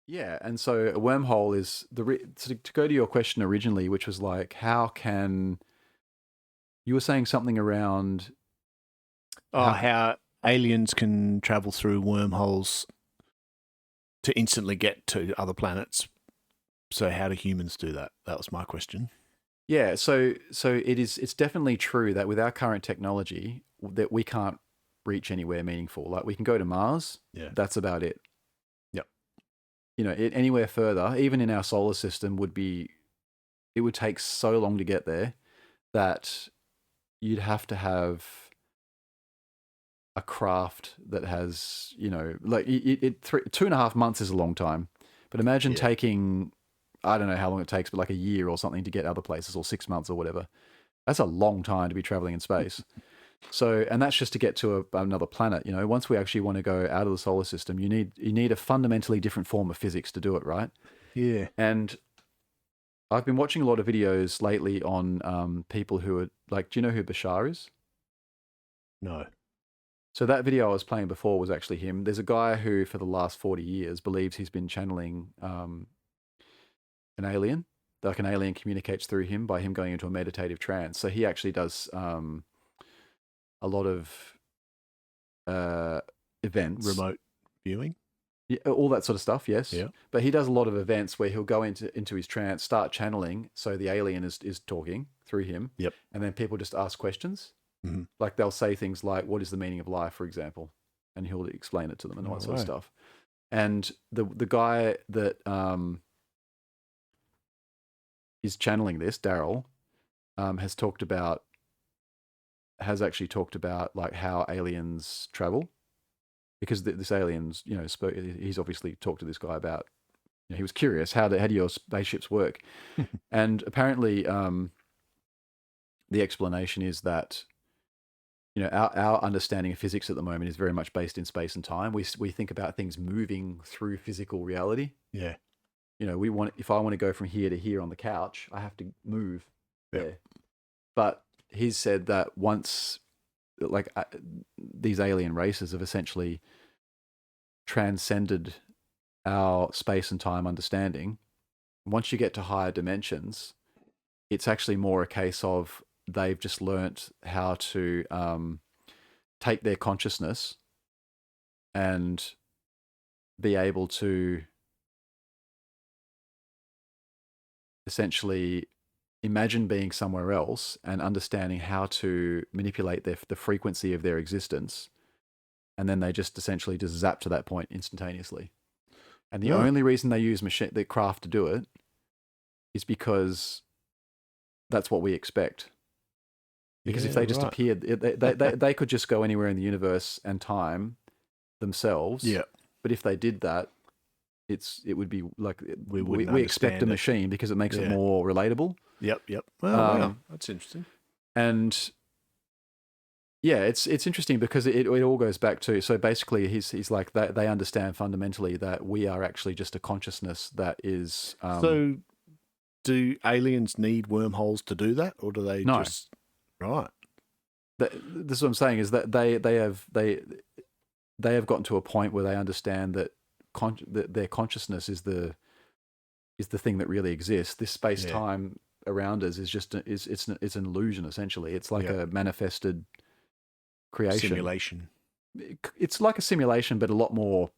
Yeah, and so a wormhole is to go to your question originally, which was like, how can you were saying something around Oh, how how aliens can travel through wormholes to instantly get to other planets. So how do humans do that? That was my question. yeah, so it's definitely true that with our current technology that we can't reach anywhere meaningful. Like we can go to Mars, Yeah. that's about it. Yep. Anywhere further, even in our solar system, it would take so long to get there that you'd have to have a craft that has, like 2.5 months is a long time. But imagine Yeah. taking, I don't know how long it takes, but like a year or something to get other places, or 6 months or whatever. That's a long time to be traveling in space. So, and that's just to get to another planet. Once we actually want to go out of the solar system, you need a fundamentally different form of physics to do it, right? Yeah. And I've been watching a lot of videos lately on people who are like, do you know who Bashar is? No. So that video I was playing before was actually him. There's a guy who, for the last 40 years, believes he's been channeling an alien. Like an alien communicates through him by him going into a meditative trance. So he actually does a lot of uh, events, Remote viewing. yeah, all that sort of stuff. Yes, Yeah. but he does a lot of events where he'll go into his trance, start channeling. So the alien is talking through him, Yep. and then people just ask questions. Mm-hmm. Like they'll say things like, "What is the meaning of life?" for example, and he'll explain it to them and all All that sort of right. stuff. And the guy that is channeling this, Daryl, has actually talked about like how aliens travel, because this aliens, he's obviously talked to this guy about. He was curious, how do your spaceships work? And apparently, the explanation is that our understanding of physics at the moment is very much based in space and time. We think about things moving through physical reality. Yeah. If I want to go from here to here on the couch, I have to move Yep. there. But he's said that once, like, these alien races have essentially transcended our space and time understanding. Once you get to higher dimensions, it's actually more a case of they've just learnt how to take their consciousness and be able to essentially imagine being somewhere else and understanding how to manipulate the frequency of their existence. And then they just essentially just zap to that point instantaneously. And the Oh. only reason they use the craft to do it is because that's what we expect. Because if Yeah. they just Right. appeared, they could just go anywhere in the universe and time themselves. Yeah. But if they did that, it would be like We we, wouldn't we expect a understand it. machine because it makes it Yeah. more relatable. Yep. Yep. Oh wow, Um, that's interesting. and yeah, it's interesting because it all goes back to, so basically he's like they understand fundamentally that we are actually just a consciousness that is So, do aliens need wormholes to do that, or do they no. just right? This is what I'm saying, is that they have gotten to a point where they understand that that their consciousness is the thing that really exists. This space Yeah. time around us is just it's an illusion essentially. It's like Yeah. a manifested creation. Simulation. It's like a simulation, but a lot more,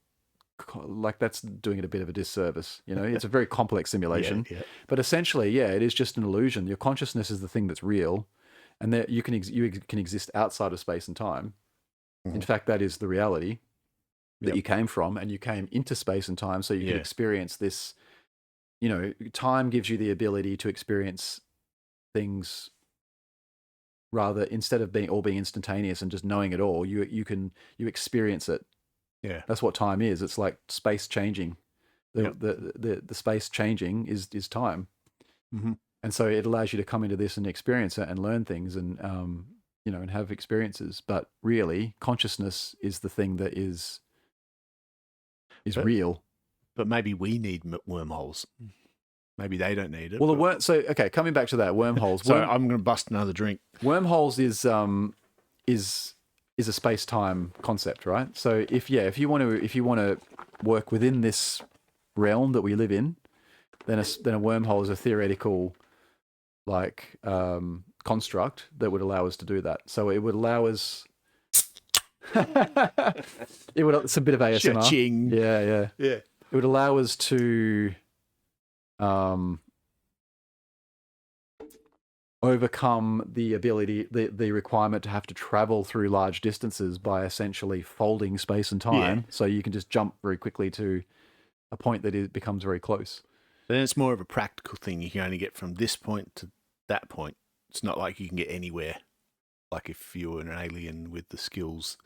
like, that's doing it a bit of a disservice. It's a very complex Yeah. simulation, Yeah. but essentially, yeah, it is just an illusion. Your consciousness is the thing that's real, and that you can exist outside of space and time. In Mhm. fact, that is the reality that Yep. you came from, and you came into space and time so you could Yeah. experience this. Time gives you the ability to experience things, rather, instead of being instantaneous and just knowing it all. You experience it. Yeah. That's what time is. It's like space changing. The Yep. the space changing is time, Hmm. and so it allows you to come into this and experience it and learn things, and and have experiences. But really, consciousness is the thing that is But real. but maybe we need wormholes. Maybe they don't need it. Well, But okay, coming back to that, wormholes. so I'm going to bust another drink. Wormholes is is a space time concept, right? So if you want to work within this realm that we live in, then a wormhole is a theoretical like construct that would allow us to do that. So it would allow us. It's a bit of ASMR. Cha-ching. Yeah, yeah. Yeah. It would allow us to overcome the requirement to have to travel through large distances by essentially folding space and time. Yeah. So you can just jump very quickly to a point that it becomes very close. Then it's more of a practical thing. You can only get from this point to that point. It's not like you can get anywhere. Like if you're an alien with the skills.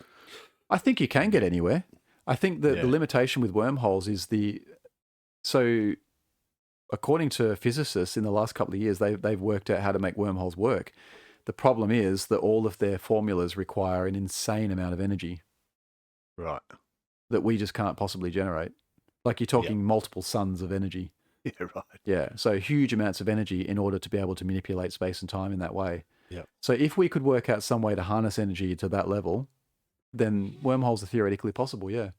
I think you can get anywhere. I think that the limitation with wormholes is so according to physicists in the last couple of years, they've worked out how to make wormholes work. The problem is that all of their formulas require an insane amount of energy. Right. That we just can't possibly generate. Like you're talking multiple suns of energy. Yeah, right. Yeah, so huge amounts of energy in order to be able to manipulate space and time in that way. Yeah. So if we could work out some way to harness energy to that level, then wormholes are theoretically possible, yeah.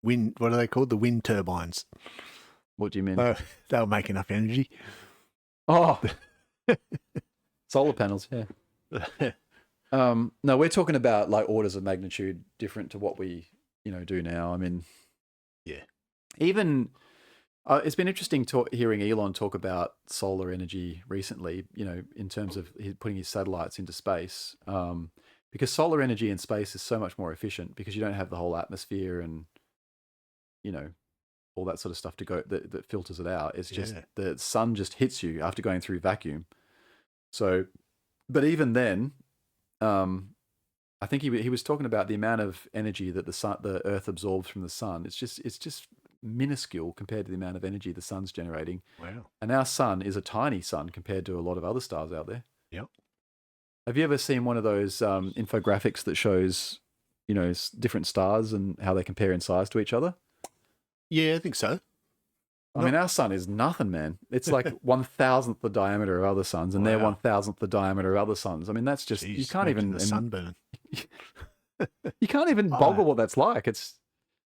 Wind, what are they called? The wind turbines. What do you mean? They'll make enough energy. Oh, solar panels, yeah. No, we're talking about like orders of magnitude different to what we, do now. I mean, yeah. Even it's been interesting hearing Elon talk about solar energy recently. In terms of putting his satellites into space, because solar energy in space is so much more efficient because you don't have the whole atmosphere and all that sort of stuff to go that filters it out. It's just the sun just hits you after going through vacuum. So, but even then, I think he was talking about the amount of energy that the Earth absorbs from the sun. It's just minuscule compared to the amount of energy the sun's generating. Wow. And our sun is a tiny sun compared to a lot of other stars out there. Yep. Have you ever seen one of those infographics that shows, different stars and how they compare in size to each other? Yeah, I think so. I mean, our sun is nothing, man. It's like 1,000th the diameter of other suns, and they're 1,000th the diameter of other suns. I mean, that's just, you can't even... The sunburn. You can't even boggle what that's like. It's